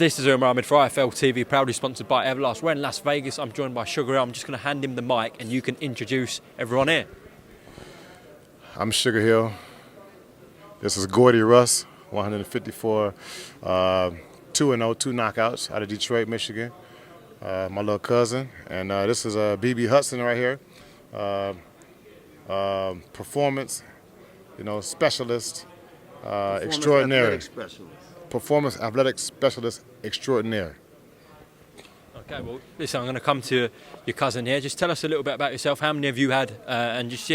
This is Umar Ahmed for IFL TV, proudly sponsored by Everlast. We're in Las Vegas. I'm joined by Sugar. I'm just going to hand him the mic and you can introduce everyone here. I'm Sugar Hill. This is Gordy Russ, 154, 2-0, 2 knockouts out of Detroit, Michigan. My little cousin. And this is BB Hudson right here. Performance, specialist, extraordinary. Performance athletic specialist extraordinaire. Okay, well, listen, I'm going to come to your cousin here. Just tell us a little bit about yourself. How many have you had, and just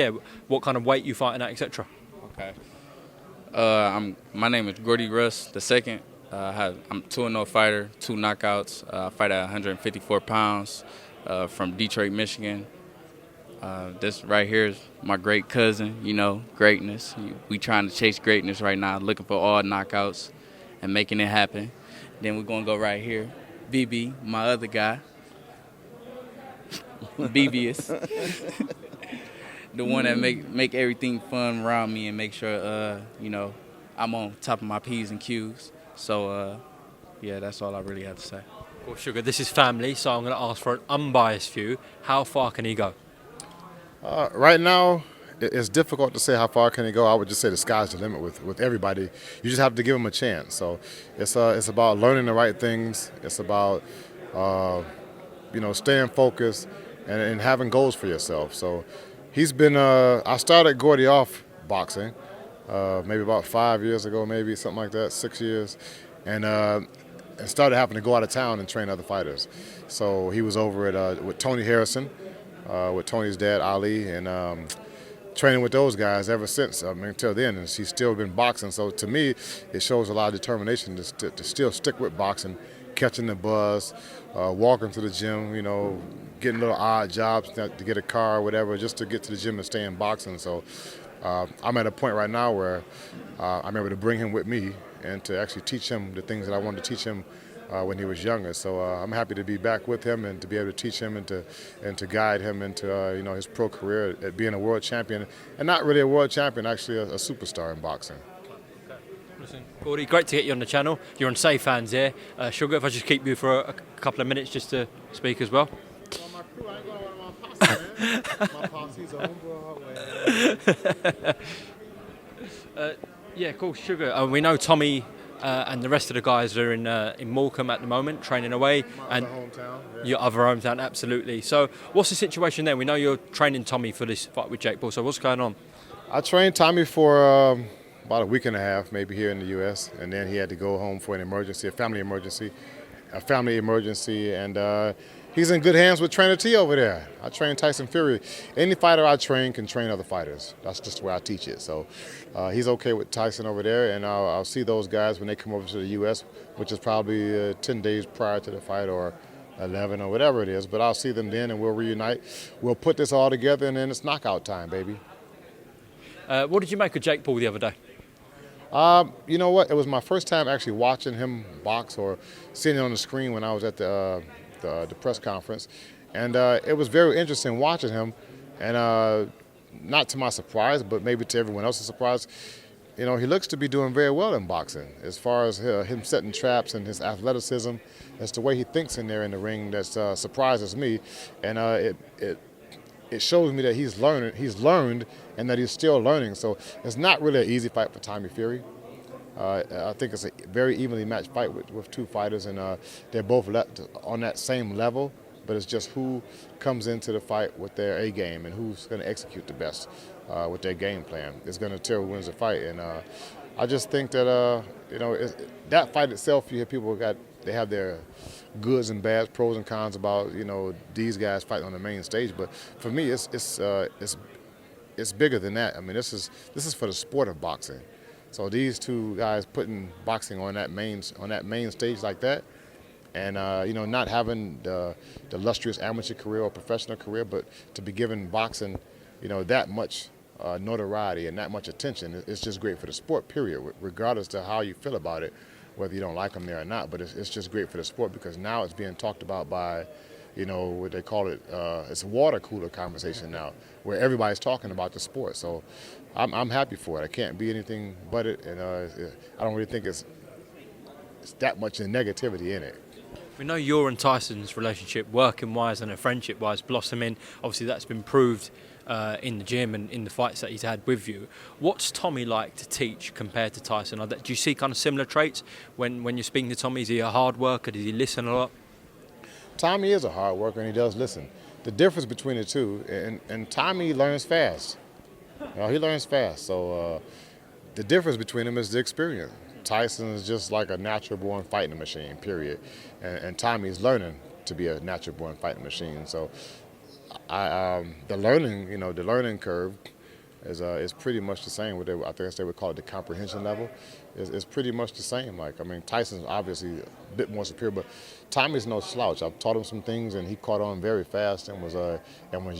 what kind of weight you fighting at, etc. Okay. My name is Gordy Russ II. I'm 2-0 fighter, 2 knockouts. I fight at 154 pounds from Detroit, Michigan. This right here is my great cousin. Greatness. We trying to chase greatness right now, looking for all knockouts and making it happen. Then we're going to go right here. BB, my other guy. BB's. The one that make everything fun around me and make sure, I'm on top of my P's and Q's. So, that's all I really have to say. Well, Sugar, this is family, so I'm going to ask for an unbiased view. How far can he go? Right now, it's difficult to say how far can he go. I would just say the sky's the limit with everybody. You just have to give him a chance. So it's about learning the right things. It's about staying focused and having goals for yourself. So he's been. I started Gordy off boxing maybe about 5 years ago, maybe something like that, 6 years, and started having to go out of town and train other fighters. So he was over at with Tony Harrison, with Tony's dad Ali, and training with those guys ever since. Until then, and she's still been boxing. So to me, it shows a lot of determination to still stick with boxing, catching the buzz, walking to the gym, getting little odd jobs to get a car or whatever, just to get to the gym and stay in boxing. So I'm at a point right now where I'm able to bring him with me and to actually teach him the things that I wanted to teach him when he was younger. So I'm happy to be back with him and to be able to teach him and to guide him into his pro career at being a world champion, and not really a world champion, actually a superstar in boxing. Okay. Listen, Gordy, great to get you on the channel. You're on Safe Hands here. Sugar, if I just keep you for a couple of minutes just to speak as well. Well, my crew, I ain't going to my posse, man. My posse's a homeboy. Yeah, cool, Sugar. We know Tommy and the rest of the guys are in Morecambe at the moment, training away. My other hometown. Yeah. Your other hometown, absolutely. So what's the situation there? We know you're training Tommy for this fight with Jake Paul, so what's going on? I trained Tommy for about a week and a half, maybe here in the U.S., and then he had to go home for an emergency, a family emergency, and he's in good hands with Trainer T over there. I train Tyson Fury. Any fighter I train can train other fighters. That's just the way I teach it. So he's okay with Tyson over there, and I'll see those guys when they come over to the U.S., which is probably 10 days prior to the fight or 11 or whatever it is. But I'll see them then, and we'll reunite. We'll put this all together, and then it's knockout time, baby. What did you make of Jake Paul the other day? You know what? It was my first time actually watching him box or seeing it on the screen when I was at the press conference, and it was very interesting watching him, and not to my surprise, but maybe to everyone else's surprise, he looks to be doing very well in boxing as far as him setting traps and his athleticism. It's the way he thinks in there in the ring that surprises me, and it shows me that he's learned and that he's still learning. So it's not really an easy fight for Tommy Fury. I think it's a very evenly matched fight with two fighters, and they're both on that same level, but it's just who comes into the fight with their A game and who's going to execute the best with their game plan is going to tell who wins the fight. And I just think that that fight itself, you hear people they have their goods and bads, pros and cons about these guys fighting on the main stage, but for me it's bigger than that. I mean, this is for the sport of boxing. So these two guys putting boxing on that main stage like that, and not having the illustrious amateur career or professional career, but to be given boxing, that much notoriety and that much attention, it's just great for the sport. Period. Regardless to how you feel about it, whether you don't like them there or not, but it's just great for the sport because now it's being talked about by, what they call it, it's a water cooler conversation now, where everybody's talking about the sport. So I'm happy for it. I can't be anything but it, and I don't really think it's that much negativity in it. We know your and Tyson's relationship, working-wise and a friendship-wise, blossoming. Obviously, that's been proved in the gym and in the fights that he's had with you. What's Tommy like to teach compared to Tyson? Do you see kind of similar traits when you're speaking to Tommy? Is he a hard worker? Does he listen a lot? Tommy is a hard worker, and he does listen. The difference between the two, and Tommy learns fast. He learns fast. So the difference between them is the experience. Tyson is just like a natural-born fighting machine, period. And Tommy's learning to be a natural-born fighting machine. So the learning curve is pretty much the same. I think they would call it the comprehension level. Is pretty much the same. Tyson's obviously a bit more superior, but Tommy's no slouch. I've taught him some things, and he caught on very fast and was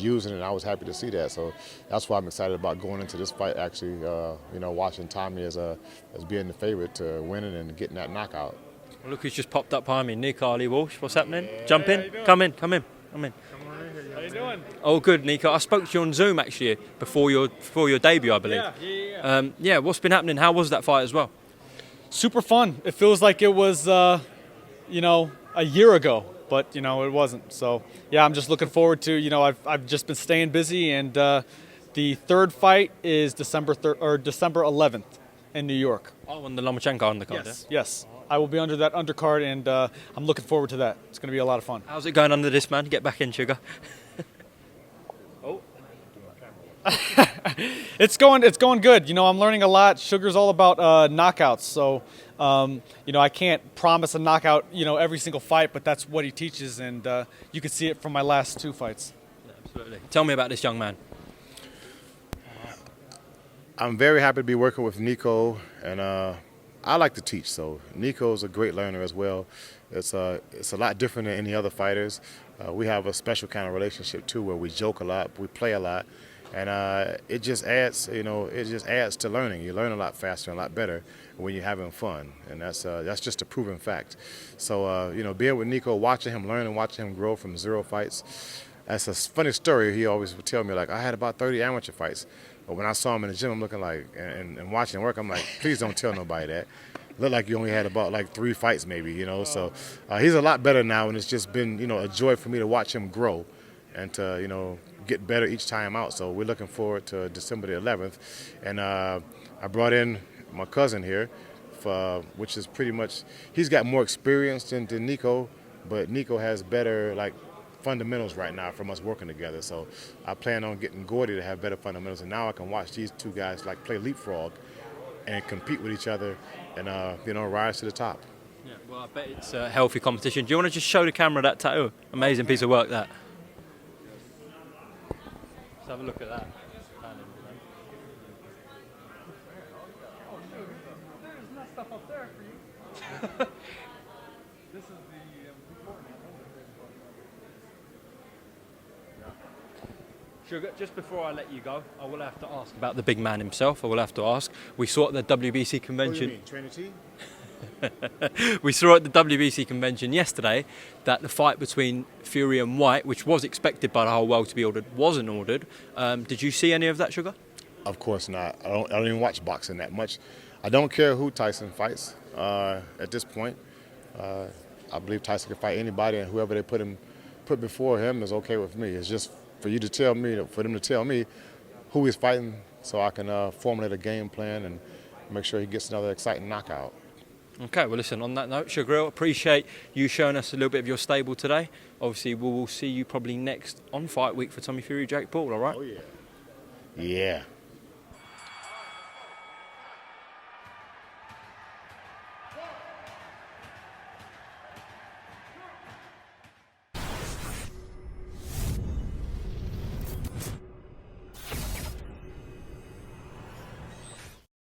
using it. And I was happy to see that. So that's why I'm excited about going into this fight. Actually, watching Tommy as being the favorite to winning and getting that knockout. Well, look who's just popped up behind me, Nico Ali Walsh. What's happening? Jump in. Come in. How you doing? Oh, good, Nico. I spoke to you on Zoom actually before your debut, I believe. Yeah. What's been happening? How was that fight as well? Super fun. It feels like it was, a year ago, but it wasn't. So yeah, I'm just looking forward to. I've just been staying busy, and the third fight is December 11th in New York. Oh, on the Lomachenko undercard. Yes. I will be under that undercard, and I'm looking forward to that. It's going to be a lot of fun. How's it going under this, man? Get back in, Sugar. It's going good. I'm learning a lot. Sugar's all about knockouts, so I can't promise a knockout, every single fight, but that's what he teaches, and you can see it from my last two fights. Yeah, absolutely. Tell me about this young man. I'm very happy to be working with Nico, and I like to teach. So Nico's a great learner as well. It's a lot different than any other fighters. We have a special kind of relationship too, where we joke a lot, we play a lot. And it just adds, to learning. You learn a lot faster and a lot better when you're having fun, and that's just a proven fact. So, being with Nico, watching him learn and watching him grow from 0 fights, that's a funny story. He always would tell me, I had about 30 amateur fights, but when I saw him in the gym, I'm looking and watching him work, I'm like, please don't tell nobody that. Looked like you only had about 3 fights maybe, So he's a lot better now, and it's just been, a joy for me to watch him grow and to, get better each time out. So we're looking forward to December the 11th. And I brought in my cousin here, which is pretty much, he's got more experience than Nico, but Nico has better fundamentals right now from us working together. So I plan on getting Gordy to have better fundamentals, and now I can watch these two guys play leapfrog and compete with each other and rise to the top. Yeah, well, I bet it's a healthy competition. Do you want to just show the camera that tattoo? Amazing piece of work, that. Let's have a look at that. There's not stuff up there for you. This is the important one. Sugar, just before I let you go, I will have to ask about the big man himself. I will have to ask. We saw at the WBC convention. What do you mean, Trinity? We saw at the WBC convention yesterday that the fight between Fury and White, which was expected by the whole world to be ordered, wasn't ordered. Did you see any of that, Sugar? Of course not. I don't even watch boxing that much. I don't care who Tyson fights at this point. I believe Tyson can fight anybody, and whoever they put before him is okay with me. It's just for them to tell me who he's fighting, so I can formulate a game plan and make sure he gets another exciting knockout. Okay, well, listen, on that note, Sugar, appreciate you showing us a little bit of your stable today. Obviously, we will see you probably next on Fight Week for Tommy Fury, Jake Paul, all right? Oh, yeah. Yeah.